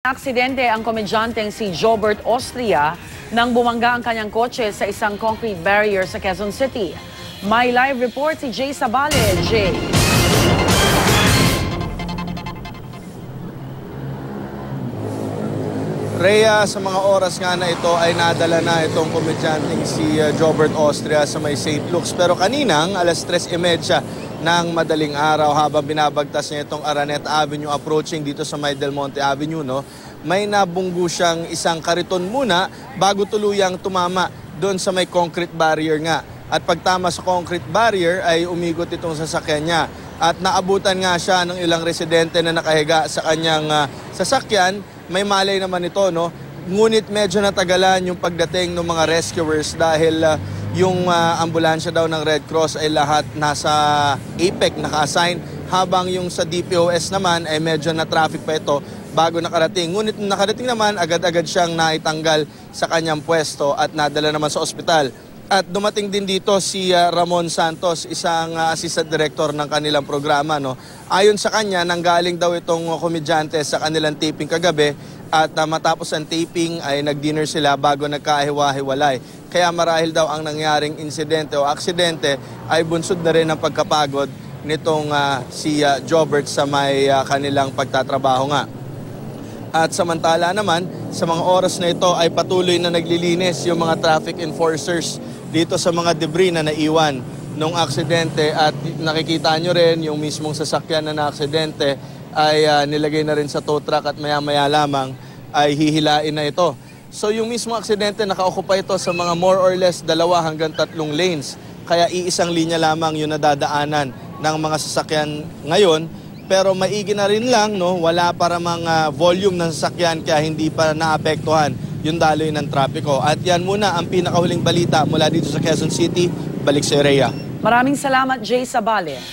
Aksidente ang komedyanteng si Jobert Austria nang bumangga ang kanyang kotse sa isang concrete barrier sa Quezon City. May live report si Jay Sabale. Jay. Rhea, sa mga oras nga na ito ay nadala na itong komedyanteng si Jobert Austria sa may St. Luke's. Pero kaninang alas 3:30 ng madaling araw habang binabagtas niya itong Araneta Avenue approaching dito sa may Del Monte Avenue, may nabunggo siyang isang kariton muna bago tuluyang tumama doon sa may concrete barrier nga. At pagtama sa concrete barrier ay umikot itong sasakyan niya. At naabutan nga siya ng ilang residente na nakahiga sa kanyang sasakyan. May malay naman ito, ngunit medyo natagalan yung pagdating ng mga rescuers dahil yung ambulansya daw ng Red Cross ay lahat nasa APEC naka-assign, habang yung sa DPOS naman ay medyo na-traffic pa ito bago nakarating. Ngunit nakarating naman, agad-agad siyang naitanggal sa kanyang pwesto at nadala naman sa ospital. At dumating din dito si Ramon Santos, isang assistant director ng kanilang programa. Ayon sa kanya, nanggaling daw itong komedyante sa kanilang taping kagabi at matapos ang taping ay nag-dinner sila bago nagkahiwa-hiwalay. Kaya marahil daw ang nangyaring insidente o aksidente ay bunsod na rin ng pagkapagod nitong si Jobert sa may kanilang pagtatrabaho nga. At samantala naman, sa mga oras na ito ay patuloy na naglilinis yung mga traffic enforcers dito sa mga debris na naiwan nung aksidente. At nakikita nyo rin yung mismong sasakyan na na-aksidente ay nilagay na rin sa tow truck at maya-maya lamang ay hihilain na ito. So yung mismong aksidente naka-occupy ito sa mga more or less 2 hanggang 3 lanes. Kaya iisang linya lamang yung nadadaanan ng mga sasakyan ngayon. Pero maigi na rin lang, wala para mga volume ng sasakyan kaya hindi pa naapektuhan yung daloy ng trapiko. At yan muna ang pinakahuling balita mula dito sa Quezon City. Balik sa Rhea. Maraming salamat, Jay Sabale.